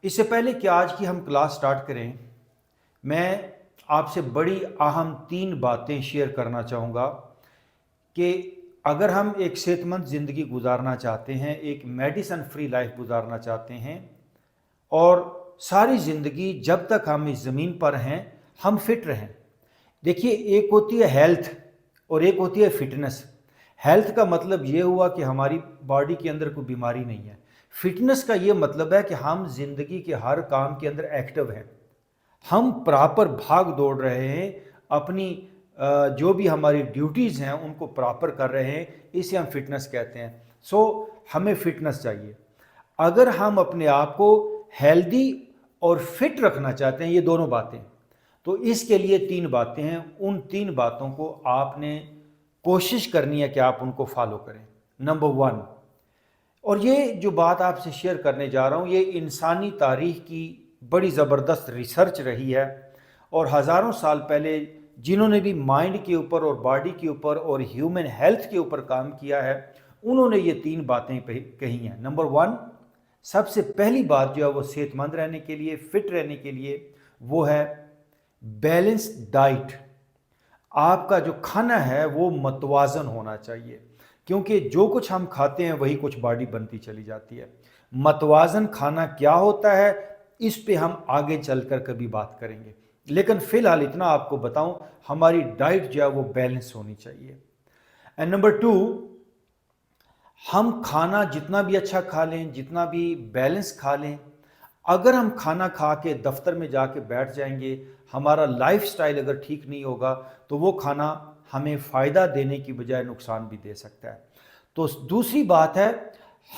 इससे पहले कि आज की हम क्लास स्टार्ट करें, मैं आपसे बड़ी अहम 3 बातें शेयर करना चाहूँगा कि अगर हम एक सेहतमंद ज़िंदगी गुजारना चाहते हैं, एक मेडिसिन फ्री लाइफ गुजारना चाहते हैं और सारी ज़िंदगी जब तक हम इस ज़मीन पर हैं, हम फिट रहें। देखिए, एक होती है हेल्थ और एक होती है फिटनेस। हेल्थ का मतलब ये हुआ कि हमारी बॉडी के अंदर कोई बीमारी नहीं है। फिटनेस का ये मतलब है कि हम ज़िंदगी के हर काम के अंदर एक्टिव हैं। हम प्रॉपर भाग दौड़ रहे हैं, अपनी जो भी हमारी ड्यूटीज़ हैं उनको प्रॉपर कर रहे हैं, इसे हम फिटनेस कहते हैं। सो हमें फिटनेस चाहिए। अगर हम अपने आप को हेल्दी और फिट रखना चाहते हैं, ये दोनों बातें, तो इसके लिए 3 बातें हैं। उन 3 बातों को आपने कोशिश करनी है कि आप उनको फॉलो करें। नंबर 1, और ये जो बात आपसे शेयर करने जा रहा हूँ, ये इंसानी तारीख की बड़ी ज़बरदस्त रिसर्च रही है और हज़ारों साल पहले जिन्होंने भी माइंड के ऊपर और बॉडी के ऊपर और ह्यूमन हेल्थ के ऊपर काम किया है, उन्होंने ये 3 बातें कही हैं। नंबर 1, सबसे पहली बात जो है वो सेहतमंद रहने के लिए, फिट रहने के लिए, वो है बैलेंस डाइट। आपका जो खाना है वो मतवाजन होना चाहिए, क्योंकि जो कुछ हम खाते हैं वही कुछ बॉडी बनती चली जाती है। मतवाजन खाना क्या होता है, इस पे हम आगे चलकर कभी बात करेंगे, लेकिन फिलहाल इतना आपको बताऊं, हमारी डाइट जो है वो बैलेंस होनी चाहिए। एंड नंबर 2, हम खाना जितना भी अच्छा खा लें, जितना भी बैलेंस खा लें, अगर हम खाना खा के दफ्तर में जाके बैठ जाएंगे, हमारा लाइफस्टाइल अगर ठीक नहीं होगा, तो वो खाना हमें फ़ायदा देने की बजाय नुकसान भी दे सकता है। तो दूसरी बात है,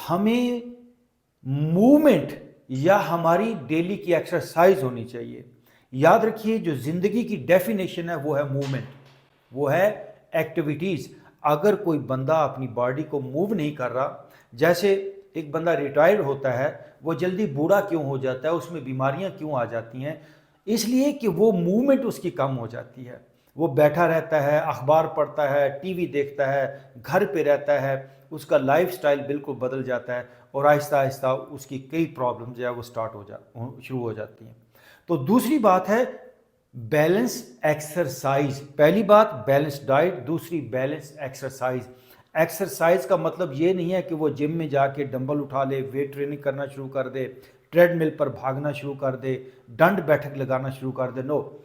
हमें मूवमेंट या हमारी डेली की एक्सरसाइज होनी चाहिए। याद रखिए, जो ज़िंदगी की डेफिनेशन है वो है मूवमेंट, वो है एक्टिविटीज़। अगर कोई बंदा अपनी बॉडी को मूव नहीं कर रहा, जैसे एक बंदा रिटायर्ड होता है, वो जल्दी बूढ़ा क्यों हो जाता है, उसमें बीमारियां क्यों आ जाती हैं, इसलिए कि वो मूवमेंट उसकी कम हो जाती है। वो बैठा रहता है, अखबार पढ़ता है, टीवी देखता है, घर पे रहता है, उसका लाइफस्टाइल बिल्कुल बदल जाता है और आहिस्ता आहिस्ता उसकी कई प्रॉब्लम जो है वो शुरू हो जाती हैं। तो दूसरी बात है बैलेंस एक्सरसाइज। पहली बात बैलेंस डाइट, दूसरी बैलेंस एक्सरसाइज। एक्सरसाइज का मतलब ये नहीं है कि वो जिम में जाके डंबल उठा ले, वेट ट्रेनिंग करना शुरू कर दे, ट्रेडमिल पर भागना शुरू कर दे, दंड बैठक लगाना शुरू कर दे। नो,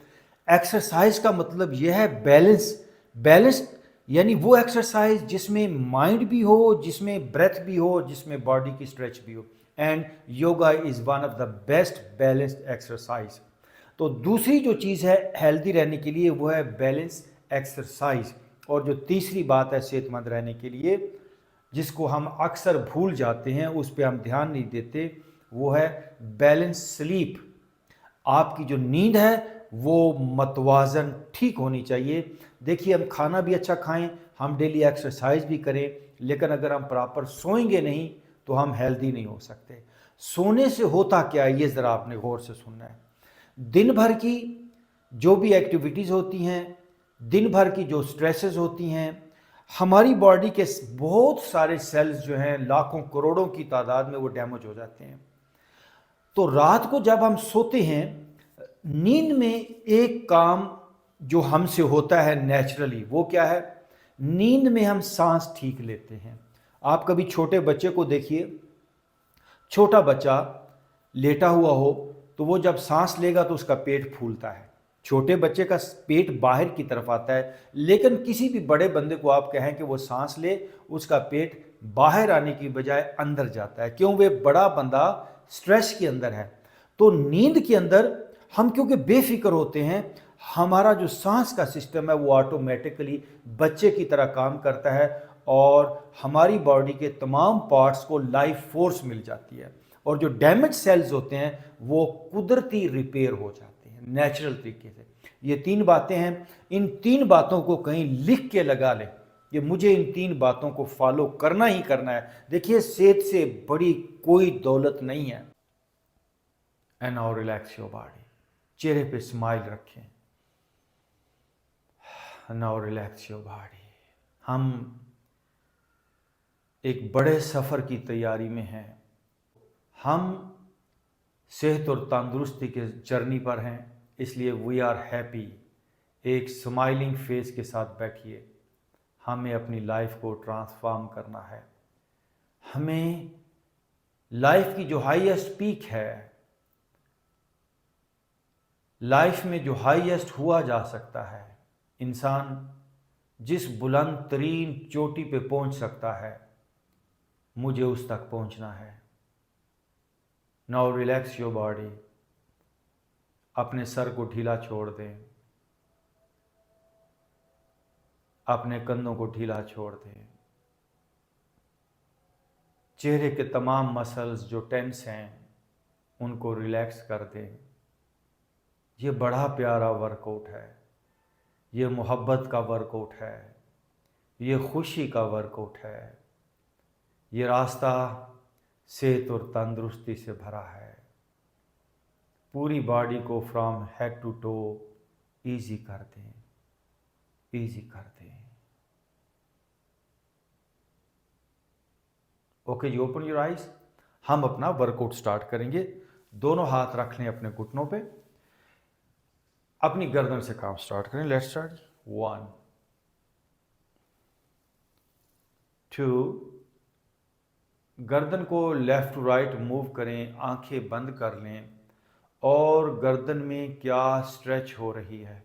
एक्सरसाइज का मतलब यह है बैलेंस। बैलेंस यानी वो एक्सरसाइज जिसमें माइंड भी हो, जिसमें ब्रेथ भी हो, जिसमें बॉडी की स्ट्रेच भी हो। And yoga is one of the best balanced exercise. तो दूसरी जो चीज़ है हेल्दी रहने के लिए, वो है बैलेंस एक्सरसाइज। और जो तीसरी बात है सेहतमंद रहने के लिए, जिसको हम अक्सर भूल जाते हैं, उस पर हम ध्यान नहीं देते, वो है बैलेंस स्लीप। आपकी जो नींद है वो मतवाजन ठीक होनी चाहिए। देखिए, हम खाना भी अच्छा खाएं, हम डेली एक्सरसाइज भी करें, लेकिन अगर हम प्रॉपर सोएंगे नहीं तो हम हेल्दी नहीं हो सकते। सोने से होता क्या है, ये ज़रा आपने गौर से सुनना है। दिन भर की जो भी एक्टिविटीज़ होती हैं, दिन भर की जो स्ट्रेसेस होती हैं, हमारी बॉडी के बहुत सारे सेल्स जो हैं, लाखों करोड़ों की तादाद में वो डैमेज हो जाते हैं। तो रात को जब हम सोते हैं, नींद में एक काम जो हमसे होता है नेचुरली, वो क्या है, नींद में हम सांस ठीक लेते हैं। आप कभी छोटे बच्चे को देखिए, छोटा बच्चा लेटा हुआ हो तो वो जब सांस लेगा तो उसका पेट फूलता है, छोटे बच्चे का पेट बाहर की तरफ आता है। लेकिन किसी भी बड़े बंदे को आप कहें कि वो सांस ले, उसका पेट बाहर आने की बजाय अंदर जाता है। क्यों? वे बड़ा बंदा स्ट्रेस के अंदर है। तो नींद के अंदर हम क्योंकि बेफिक्र होते हैं, हमारा जो सांस का सिस्टम है वो ऑटोमेटिकली बच्चे की तरह काम करता है और हमारी बॉडी के तमाम पार्ट्स को लाइफ फोर्स मिल जाती है और जो डैमेज सेल्स होते हैं वो कुदरती रिपेयर हो जाते हैं नेचुरल तरीके से। ये 3 बातें हैं, इन 3 बातों को कहीं लिख के लगा लें कि मुझे इन 3 बातों को फॉलो करना ही करना है। देखिए, सेहत से बड़ी कोई दौलत नहीं है। And now relax your body, चेहरे पे स्माइल रखें। Now relax your body. हम एक बड़े सफ़र की तैयारी में हैं। हम सेहत और तंदुरुस्ती के जर्नी पर हैं, इसलिए वी आर हैप्पी। एक स्माइलिंग फेस के साथ बैठिए। हमें अपनी लाइफ को ट्रांसफॉर्म करना है। हमें लाइफ की जो हाईएस्ट पीक है, लाइफ में जो हाईएस्ट हुआ जा सकता है, इंसान जिस बुलंद तरीन चोटी पे पहुंच सकता है, मुझे उस तक पहुंचना है। Now relax your body. अपने सर को ढीला छोड़ दें, अपने कंधों को ढीला छोड़ दें। चेहरे के तमाम मसल्स जो टेंस हैं उनको रिलैक्स कर दें। ये बड़ा प्यारा वर्कआउट है, ये मोहब्बत का वर्कआउट है, ये खुशी का वर्कआउट है। ये रास्ता सेहत और तंदुरुस्ती से भरा है। पूरी बॉडी को from head to toe easy कर दें, ईजी कर दें। Okay, you open your eyes. हम अपना वर्कआउट स्टार्ट करेंगे। दोनों हाथ रख लें अपने घुटनों पे, अपनी गर्दन से काम स्टार्ट करें। Let's start. 1 2। गर्दन को लेफ्ट टू राइट मूव करें, आंखें बंद कर लें और गर्दन में क्या स्ट्रेच हो रही है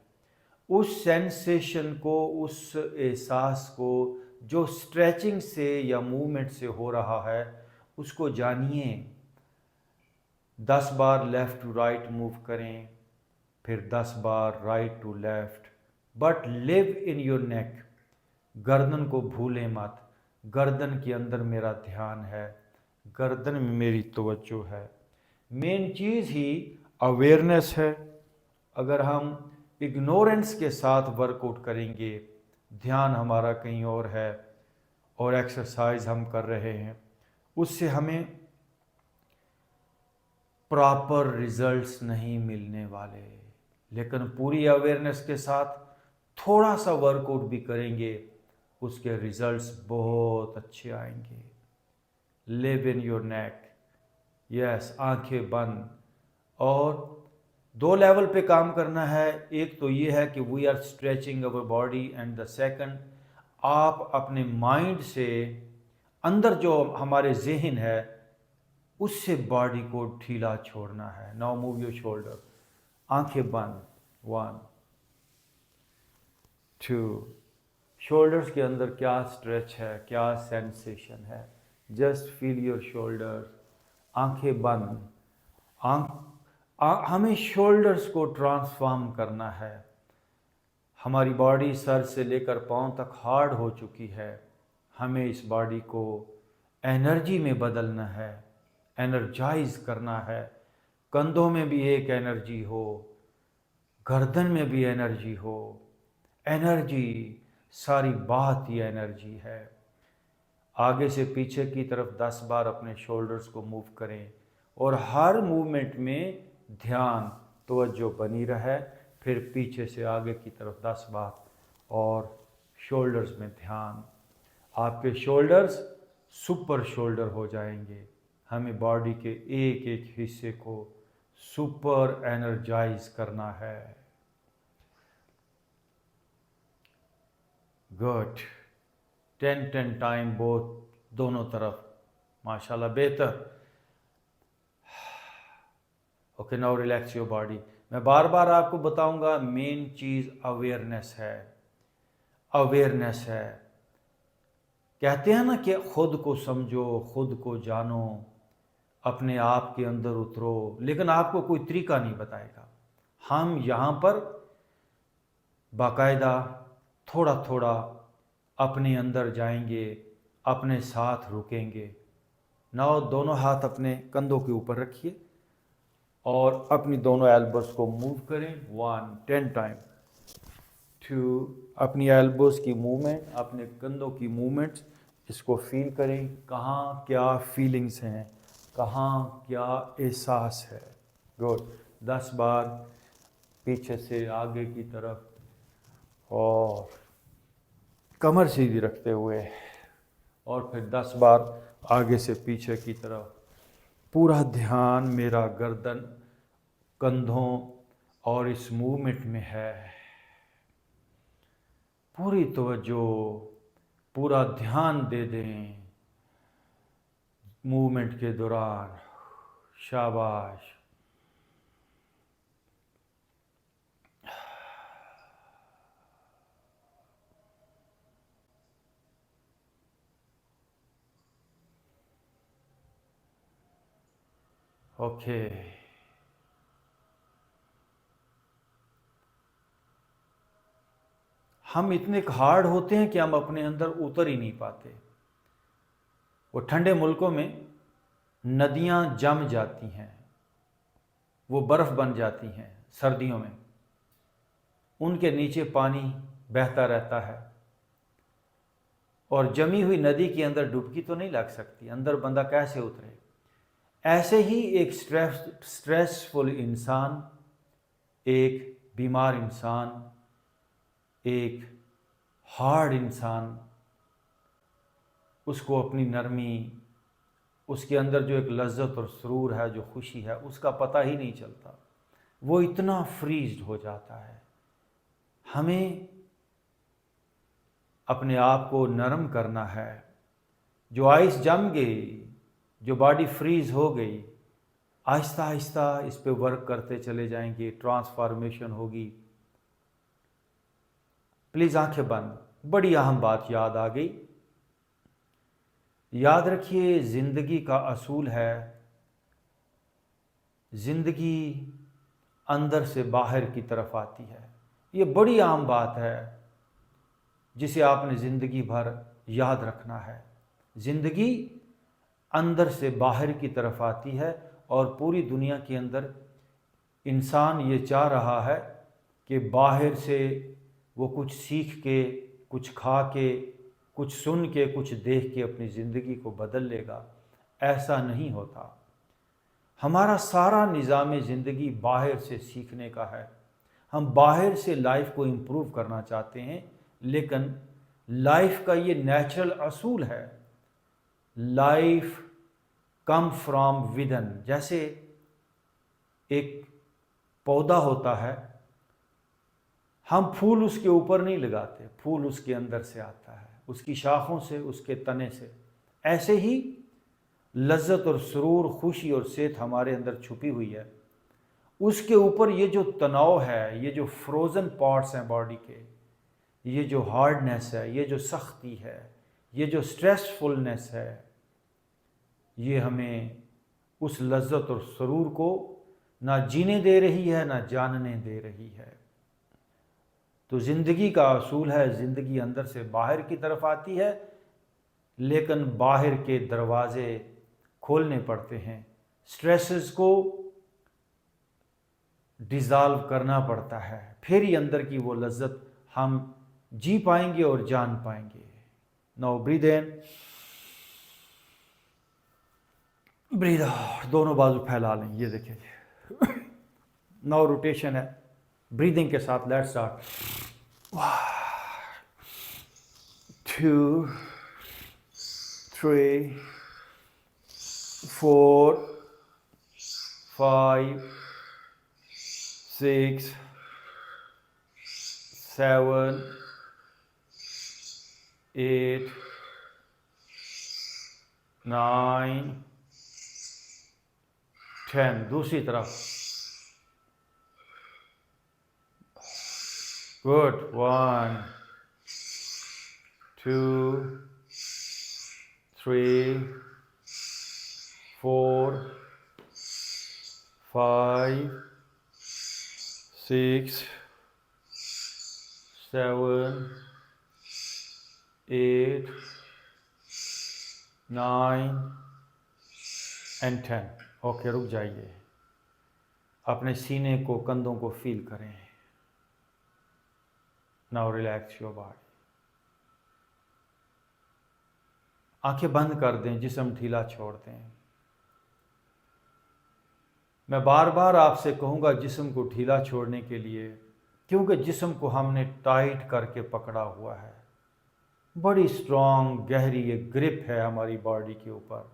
उस सेंसेशन को, उस एहसास को जो स्ट्रेचिंग से या मूवमेंट से हो रहा है, उसको जानिए। 10 बार लेफ़्ट टू राइट मूव करें, फिर 10 बार right to left. But live in your neck. गर्दन को भूलें मत। गर्दन के अंदर मेरा ध्यान है, गर्दन में मेरी तवज्जो है। मेन चीज़ ही अवेयरनेस है। अगर हम इग्नोरेंस के साथ वर्कआउट करेंगे, ध्यान हमारा कहीं और है और एक्सरसाइज हम कर रहे हैं, उससे हमें प्रॉपर रिजल्ट्स नहीं मिलने वाले। लेकिन पूरी अवेयरनेस के साथ थोड़ा सा वर्कआउट भी करेंगे, उसके रिजल्ट्स बहुत अच्छे आएंगे। Live in your neck. Yes, आंखें बंद। और 2 लेवल पे काम करना है। एक तो ये है कि we are stretching our body, and the second, आप अपने माइंड से अंदर जो हमारे जहन है उससे बॉडी को ढीला छोड़ना है। Now move your shoulder. आंखें बंद। 1 2। शोल्डर्स के अंदर क्या स्ट्रेच है, क्या सेंसेशन है, जस्ट फील योर शोल्डर। आंखें बंद। हमें शोल्डर्स को ट्रांसफॉर्म करना है। हमारी बॉडी सर से लेकर पांव तक हार्ड हो चुकी है। हमें इस बॉडी को एनर्जी में बदलना है, एनर्जाइज करना है। कंधों में भी एक एनर्जी हो, गर्दन में भी एनर्जी हो। एनर्जी, सारी बात ही एनर्जी है। आगे से पीछे की तरफ 10 बार अपने शोल्डर्स को मूव करें और हर मूवमेंट में ध्यान, तवज्जो बनी रहे। फिर पीछे से आगे की तरफ 10 बार और शोल्डर्स में ध्यान। आपके शोल्डर्स सुपर शोल्डर हो जाएंगे। हमें बॉडी के एक एक हिस्से को सुपर एनर्जाइज करना है। गुड। 10 टाइम बोथ, दोनों तरफ। माशाल्लाह, बेहतर। Okay, now relax your body. मैं बार बार आपको बताऊंगा, मेन चीज़ अवेयरनेस है। अवेयरनेस है। कहते हैं ना कि खुद को समझो, खुद को जानो, अपने आप के अंदर उतरो, लेकिन आपको कोई तरीका नहीं बताएगा। हम यहाँ पर बाकायदा थोड़ा थोड़ा अपने अंदर जाएंगे, अपने साथ रुकेंगे। नाउ दोनों हाथ अपने कंधों के ऊपर रखिए और अपनी दोनों एल्बोस को मूव करें। 1 10 टाइम। 2, अपनी एल्बोस की मूवमेंट, अपने कंधों की मूवमेंट्स, इसको फील करें। कहाँ क्या फीलिंग्स हैं, कहाँ क्या एहसास है। गुड। 10 बार पीछे से आगे की तरफ और कमर सीधी रखते हुए, और फिर 10 बार आगे से पीछे की तरफ। पूरा ध्यान मेरा गर्दन, कंधों और इस मूवमेंट में है। पूरी तवज्जो, पूरा ध्यान दे दें मूवमेंट के दौरान। शाबाश। ओके। हम इतने हार्ड होते हैं कि हम अपने अंदर उतर ही नहीं पाते। वो ठंडे मुल्कों में नदियां जम जाती हैं, वो बर्फ़ बन जाती हैं सर्दियों में, उनके नीचे पानी बहता रहता है और जमी हुई नदी के अंदर डुबकी तो नहीं लग सकती, अंदर बंदा कैसे उतरे। ऐसे ही एक स्ट्रेसफुल इंसान, एक बीमार इंसान, एक हार्ड इंसान, उसको अपनी नरमी, उसके अंदर जो एक लज्जत और सुरूर है, जो खुशी है, उसका पता ही नहीं चलता। वो इतना फ्रीज्ड हो जाता है। हमें अपने आप को नरम करना है। जो आइस जम गई, जो बॉडी फ्रीज हो गई, आहिस्ता आहिस्ता इस पे वर्क करते चले जाएंगे, ट्रांसफॉर्मेशन होगी। प्लीज़ आंखें बंद। बड़ी अहम बात याद आ गई। याद रखिए, ज़िंदगी का असूल है, ज़िंदगी अंदर से बाहर की तरफ आती है। ये बड़ी आम बात है जिसे आपने ज़िंदगी भर याद रखना है। ज़िंदगी अंदर से बाहर की तरफ आती है और पूरी दुनिया के अंदर इंसान ये चाह रहा है कि बाहर से वो कुछ सीख के, कुछ खा के, कुछ सुन के, कुछ देख के अपनी ज़िंदगी को बदल लेगा। ऐसा नहीं होता। हमारा सारा निज़ाम ज़िंदगी बाहर से सीखने का है। हम बाहर से लाइफ को इम्प्रूव करना चाहते हैं, लेकिन लाइफ का ये नेचुरल असूल है, लाइफ कम फ्रॉम विदन। जैसे एक पौधा होता है, हम फूल उसके ऊपर नहीं लगाते, फूल उसके अंदर से आता है, उसकी शाखों से, उसके तने से। ऐसे ही लज्जत और सुरूर, खुशी और सेहत हमारे अंदर छुपी हुई है। उसके ऊपर ये जो तनाव है, ये जो फ्रोज़न पार्ट्स हैं बॉडी के, ये जो हार्डनेस है, ये जो सख्ती है, ये जो स्ट्रेसफुलनेस है, ये हमें उस लज्जत और सुरूर को ना जीने दे रही है, ना जानने दे रही है। तो ज़िंदगी का असूल है, ज़िंदगी अंदर से बाहर की तरफ आती है, लेकिन बाहर के दरवाज़े खोलने पड़ते हैं। स्ट्रेसेस को डिज़ाल्व करना पड़ता है, फिर ही अंदर की वो लज्जत हम जी पाएंगे और जान पाएंगे। Now breathe in, breathe out. दोनों बाजू फैला लें, ये देखिए। नाउ रोटेशन है ब्रीदिंग के साथ। Let's start. 2 3 4 5 6 7 8 9 10। दूसरी तरफ। गुड। 1 2 3 4 5 6 7 8 9 and 10। ओके, रुक जाइए। अपने सीने को, कंधों को फील करें। Now relax your body. आंखें बंद कर दें, जिस्म ढीला छोड़ दें। मैं बार बार आपसे कहूँगा जिस्म को ढीला छोड़ने के लिए, क्योंकि जिस्म को हमने टाइट करके पकड़ा हुआ है। बड़ी स्ट्रॉन्ग, गहरी एक ग्रिप है हमारी बॉडी के ऊपर।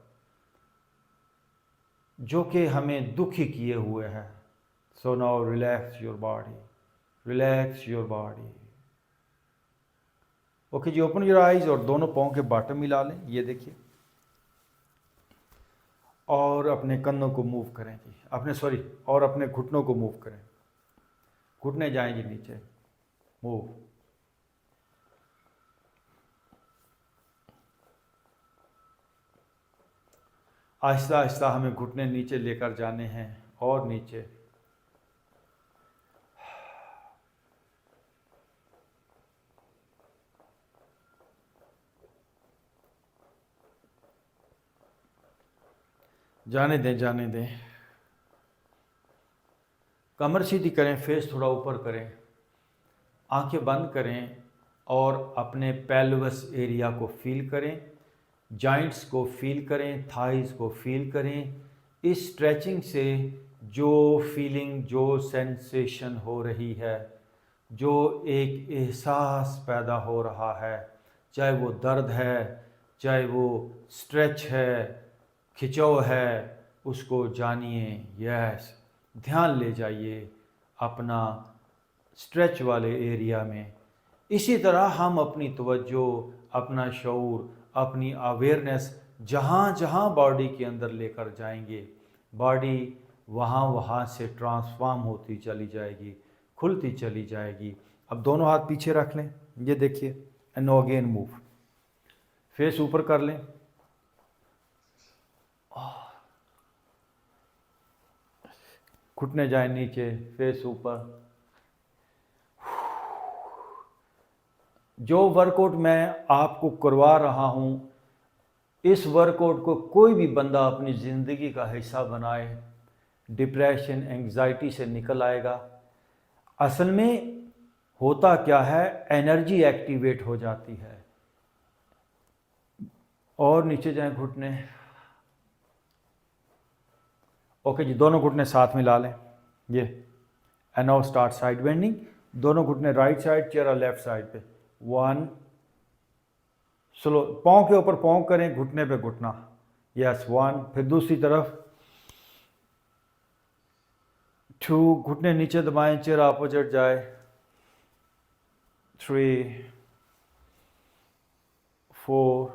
जो कि हमें दुखी किए हुए हैं। So now relax your body, relax your body. Okay जी, ओपन योर आइज और दोनों पाँव के बॉटम मिला लें, ये देखिए। और अपने कंधों को मूव करें जी, और अपने घुटनों को मूव करें। घुटने जाएं जी नीचे, मूव। आहिस्ता आहिस्ता हमें घुटने नीचे लेकर जाने हैं और नीचे। जाने दें, जाने दें। कमर सीधी करें, फेस थोड़ा ऊपर करें, आंखें बंद करें और अपने पेल्विस एरिया को फील करें, जॉइंट्स को फील करें, थाइज को फील करें। इस स्ट्रेचिंग से जो फीलिंग, जो सेंसेशन हो रही है, जो एक एहसास पैदा हो रहा है, चाहे वो दर्द है, चाहे वो स्ट्रेच है, खिंचाव है, उसको जानिए। यस, ध्यान ले जाइए अपना स्ट्रेच वाले एरिया में। इसी तरह हम अपनी तवज्जो, अपना शऊर, अपनी अवेयरनेस जहाँ जहाँ बॉडी के अंदर लेकर जाएंगे, बॉडी वहाँ से ट्रांसफॉर्म होती चली जाएगी, खुलती चली जाएगी। अब दोनों हाथ पीछे रख लें, ये देखिए, and no again move. Face ऊपर कर लें, घुटने जाए नीचे, फेस ऊपर। जो वर्कआउट मैं आपको करवा रहा हूँ, इस वर्कआउट को कोई भी बंदा अपनी ज़िंदगी का हिस्सा बनाए, डिप्रेशन, एंग्जाइटी से निकल आएगा। असल में होता क्या है, एनर्जी एक्टिवेट हो जाती है। और नीचे जाएं घुटने। ओके जी, दोनों घुटने साथ मिला लें, ये। And now start side bending. दोनों घुटने राइट साइड, चेहरा लेफ्ट साइड पे। 1, स्लो, पाँव के ऊपर पाँव करें, घुटने पे घुटना। यस, 1, फिर दूसरी तरफ 2, घुटने नीचे दबाएं, चेहरा अपोजिट जाए। 3, 4,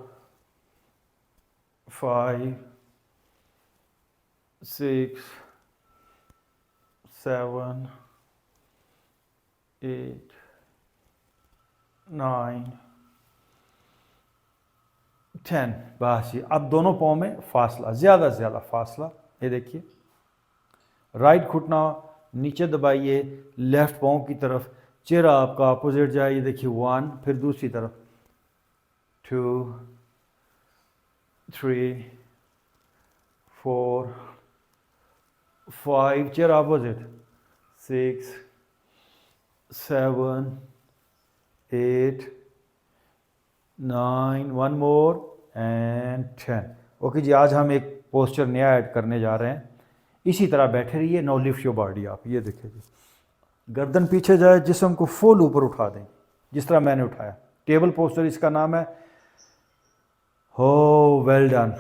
5, 6, 7, 8, 9, 10। बस ये। अब दोनों पाँव में फासला, ज़्यादा से ज़्यादा फासला, ये देखिए। राइट घुटना नीचे दबाइए, लेफ्ट पाँव की तरफ, चेहरा आपका अपोजिट जाए, ये देखिए। 1, फिर दूसरी तरफ 2, 3, 4, 5, चेहरा अपोजिट, 6, 7, 8, 9, 1 मोर एंड 10। ओके जी, आज हम एक पोस्चर नया ऐड करने जा रहे हैं। इसी तरह बैठे रहिए। No lift your body. आप ये देखिए जी, गर्दन पीछे जाए, जिस्म को फुल ऊपर उठा दें, जिस तरह मैंने उठाया। टेबल पोस्चर इसका नाम है। हो, वेल डन।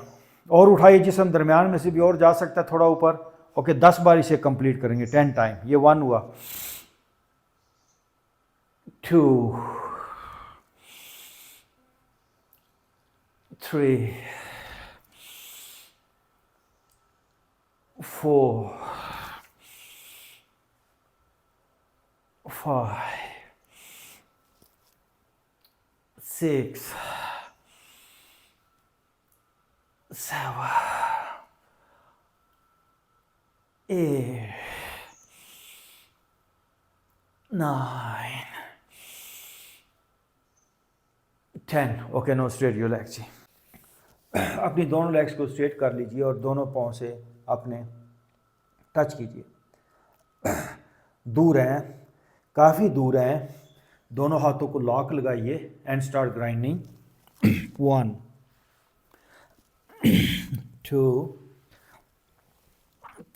और उठाइए जिस्म, दरमियान में से भी और जा सकता है थोड़ा ऊपर। ओके, 10 बार इसे कंप्लीट करेंगे, 10 टाइम। ये 1 हुआ, 2, 3, 4, 5, 6, 7, 8, 9, 10। Okay, no straight your legs जी। अपनी दोनों लेग्स को स्ट्रेट कर लीजिए और दोनों पाँव से अपने टच कीजिए। दूर हैं, काफ़ी दूर हैं। दोनों हाथों को लॉक लगाइए एंड स्टार्ट ग्राइंडिंग। 1, 2,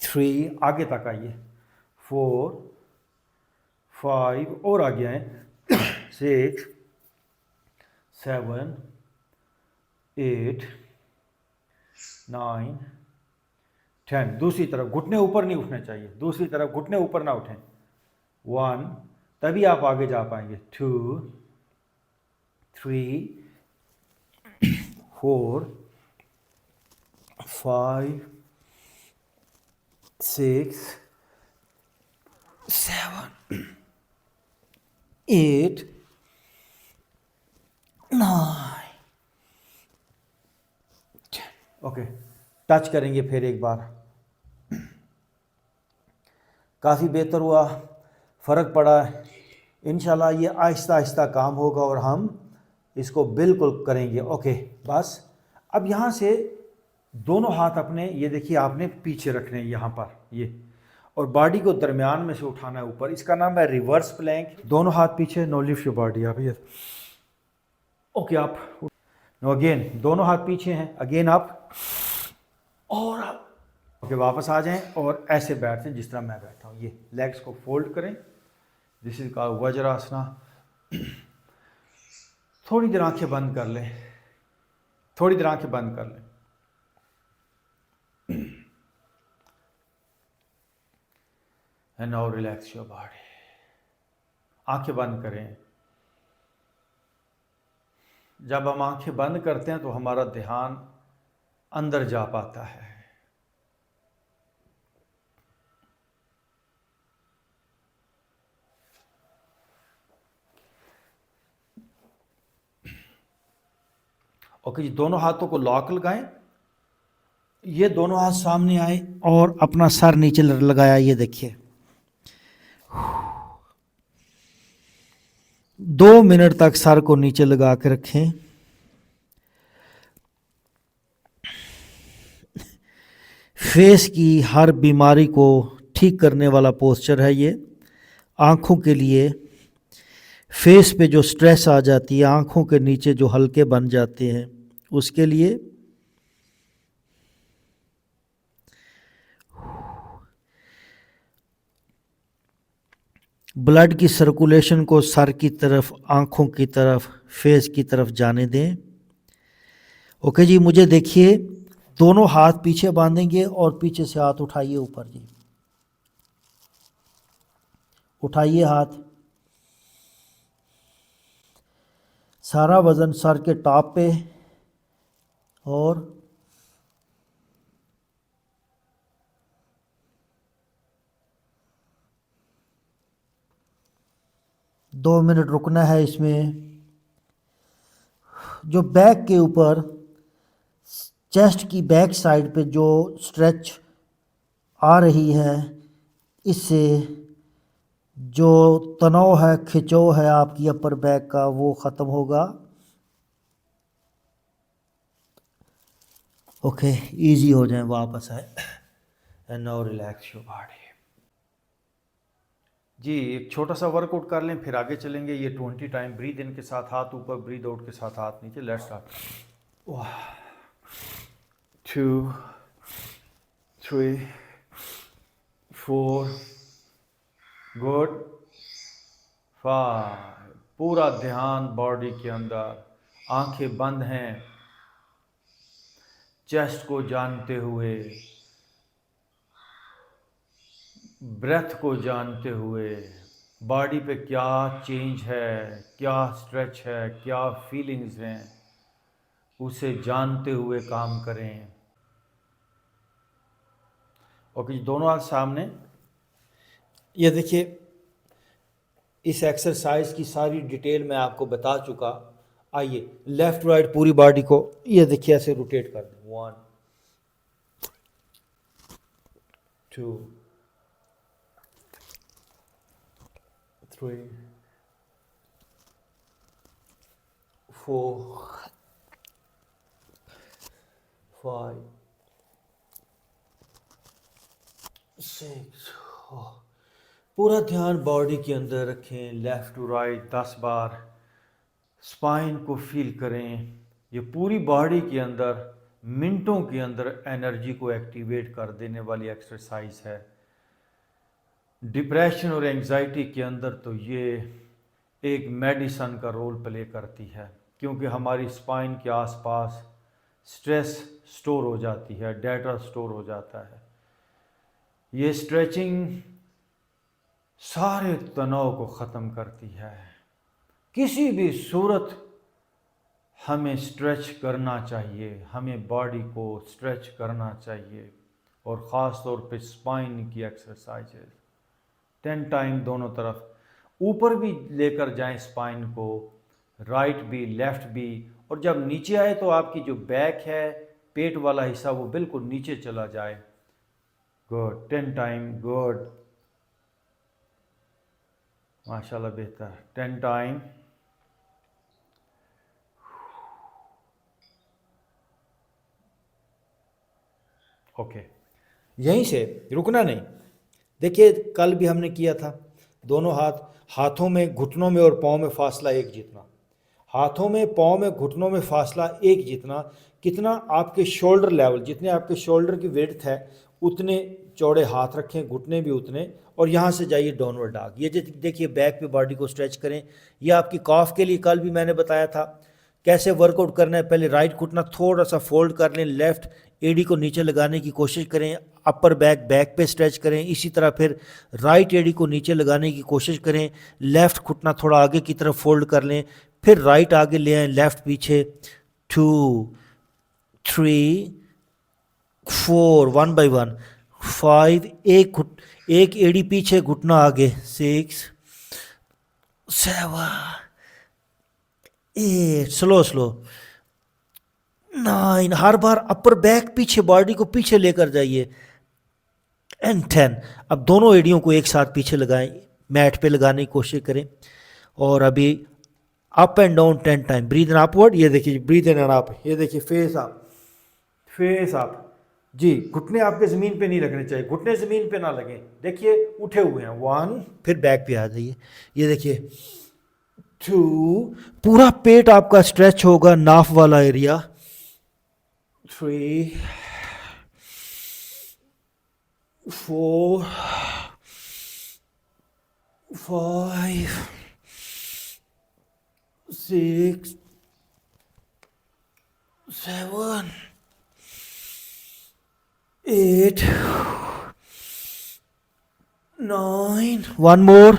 3, आगे तक आइए। 4, 5, और आगे आए। 6, 7, 8, 9, 10, दूसरी तरफ घुटने ऊपर नहीं उठने चाहिए, दूसरी तरफ घुटने ऊपर ना उठें। 1, तभी आप आगे जा पाएंगे। 2, 3, 4, 5, 6, 7, 8, 9, 10। ओके, टच करेंगे फिर एक बार। काफ़ी बेहतर हुआ, फ़र्क पड़ा है। इंशाल्लाह ये आहिस्ता आहिस्ता काम होगा और हम इसको बिल्कुल करेंगे। ओके, बस अब यहाँ से दोनों हाथ अपने, ये देखिए आपने पीछे रखने हैं यहाँ पर, ये, और बॉडी को दरमियान में से उठाना है ऊपर। इसका नाम है रिवर्स प्लैंक। दोनों हाथ पीछे, नो लिफ्ट योर बॉडी आप ये। ओके, आप नो, अगेन दोनों हाथ पीछे हैं, अगेन आप, और आप ओके वापस आ जाएं और ऐसे बैठते हैं जिस तरह मैं बैठा हूँ। ये लेग्स को फोल्ड करें, दिस इज कॉल्ड वज्रासना। थोड़ी देर आंखें बंद कर लें, थोड़ी देर आंखें बंद कर लें। And now relax your body. आंखें बंद करें। जब हम आंखें बंद करते हैं तो हमारा ध्यान अंदर जा पाता है। ओके जी, दोनों हाथों को लॉक लगाएं। ये दोनों हाथ सामने आए और अपना सर नीचे लगाया, ये देखिए। 2 मिनट तक सर को नीचे लगा के रखें। फेस की हर बीमारी को ठीक करने वाला पोस्चर है ये। आँखों के लिए, फेस पे जो स्ट्रेस आ जाती है, आँखों के नीचे जो हल्के बन जाते हैं, उसके लिए। ब्लड की सर्कुलेशन को सर की तरफ, आँखों की तरफ, फेस की तरफ जाने दें। ओके जी, मुझे देखिए, दोनों हाथ पीछे बांधेंगे और पीछे से हाथ उठाइए ऊपर जी। उठाइए हाथ, सारा वज़न सर के टॉप पे, और दो मिनट रुकना है इसमें। जो बैक के ऊपर, चेस्ट की बैक साइड पे जो स्ट्रेच आ रही है, इससे जो तनाव है, खिंचाव है आपकी अपर बैक का, वो ख़त्म होगा। ओके, इजी हो जाए, वापस आए। And now relax your body. जी, एक छोटा सा वर्कआउट कर लें, फिर आगे चलेंगे। ये 20 टाइम ब्रीद इन के साथ हाथ ऊपर, ब्रीद आउट के साथ हाथ नीचे। Let's start. 1, 2, 3, 4, गुड, 5। पूरा ध्यान बॉडी के अंदर, आंखें बंद हैं, चेस्ट को जानते हुए, ब्रेथ को जानते हुए, बॉडी पे क्या चेंज है, क्या स्ट्रेच है, क्या फीलिंग्स हैं, उसे जानते हुए काम करें। ओके, दोनों हाथ सामने। ये देखिए, इस एक्सरसाइज की सारी डिटेल मैं आपको बता चुका। आइए, लेफ्ट राइट पूरी बॉडी को ये देखिए ऐसे रोटेट कर दें। 1, 2, 3, 4, 5, 6। पूरा ध्यान बॉडी के अंदर रखें, लेफ़्ट टू राइट 10 बार। स्पाइन को फील करें। ये पूरी बॉडी के अंदर मिनटों के अंदर एनर्जी को एक्टिवेट कर देने वाली एक्सरसाइज है। डिप्रेशन और एंजाइटी के अंदर तो ये एक मेडिसन का रोल प्ले करती है, क्योंकि हमारी स्पाइन के आसपास स्ट्रेस स्टोर हो जाती है, डाटा स्टोर हो जाता है। ये स्ट्रेचिंग सारे तनाव को ख़त्म करती है। किसी भी सूरत हमें स्ट्रेच करना चाहिए, हमें बॉडी को स्ट्रेच करना चाहिए, और ख़ास तौर पे स्पाइन की एक्सरसाइजेज 10 टाइम दोनों तरफ, ऊपर भी लेकर जाएं स्पाइन को, राइट भी लेफ़्ट भी, और जब नीचे आए तो आपकी जो बैक है, पेट वाला हिस्सा, वो बिल्कुल नीचे चला जाए। गुड, 10 टाइम, गुड, माशाल्लाह, बेहतर, 10 टाइम। ओके, यहीं से रुकना नहीं। देखिए कल भी हमने किया था, दोनों हाथों में, घुटनों में और पाँव में फासला एक जितना, हाथों में, पाँव में, घुटनों में फासला एक जितना। कितना? आपके शोल्डर लेवल, जितने आपके शोल्डर की विड्थ है उतने चौड़े हाथ रखें, घुटने भी उतने, और यहाँ से जाइए डाउनवर्ड डॉग। ये देखिए बैक पे बॉडी को स्ट्रेच करें। ये आपकी कॉफ के लिए कल भी मैंने बताया था कैसे वर्कआउट करना है। पहले राइट घुटना थोड़ा सा फोल्ड कर लें, लेफ़्ट एडी को नीचे लगाने की कोशिश करें, अपर बैक पे स्ट्रेच करें। इसी तरह फिर राइट एडी को नीचे लगाने की कोशिश करें, लेफ़्ट घुटना थोड़ा आगे की तरफ फोल्ड कर लें, फिर राइट आगे ले आएँ, लेफ़्ट पीछे, 2 3 4, 1 बाय 1, 5, एक एडी पीछे, घुटना आगे, 6 7 8, स्लो 9, हर बार अपर बैक पीछे, बॉडी को पीछे लेकर जाइए, एंड 10। अब दोनों एडियों को एक साथ पीछे लगाएं, मैट पे लगाने की कोशिश करें, और अभी up and down 10 time. Breathe in upward, ये देखिए, ब्रीथ इन एंड अप, ये देखिए, फेस अप जी। घुटने आपके ज़मीन पे नहीं लगने चाहिए, घुटने ज़मीन पे ना लगें। देखिए उठे हुए हैं, 1, फिर बैक पे आ जाइए, ये देखिए, 2, पूरा पेट आपका स्ट्रेच होगा, नाफ वाला एरिया, 3 4 5 6 7 8 9, 1 मोर,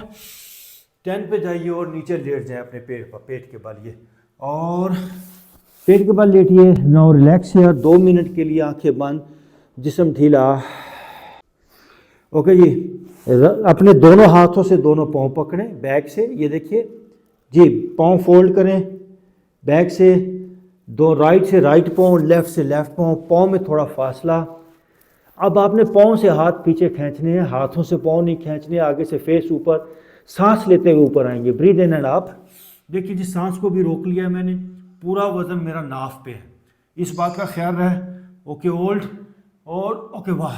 10 पे जाइए और नीचे लेट जाए अपने पेट के बल, ये, और पेट के बल लेटिए। नाउ रिलैक्स है, 2 मिनट के लिए आंखें बंद, जिस्म ढीला। ओके जी, अपने दोनों हाथों से दोनों पाँव पकड़ें बैक से, ये देखिए जी, पाँव फोल्ड करें बैक से, दो राइट से राइट पाँव, लेफ़्ट से लेफ़्ट पाँव, पाँव में थोड़ा फासला। अब आपने पाँव से हाथ पीछे खींचने हैं, हाथों से पाँव नहीं खींचने, आगे से फेस ऊपर, सांस लेते हुए ऊपर आएंगे, ब्रीथ इन एंड अप। देखिए जिस सांस को भी रोक लिया मैंने, पूरा वजन मेरा नाफ पे है, इस बात का ख्याल रहे। ओके होल्ड, और ओके वाह।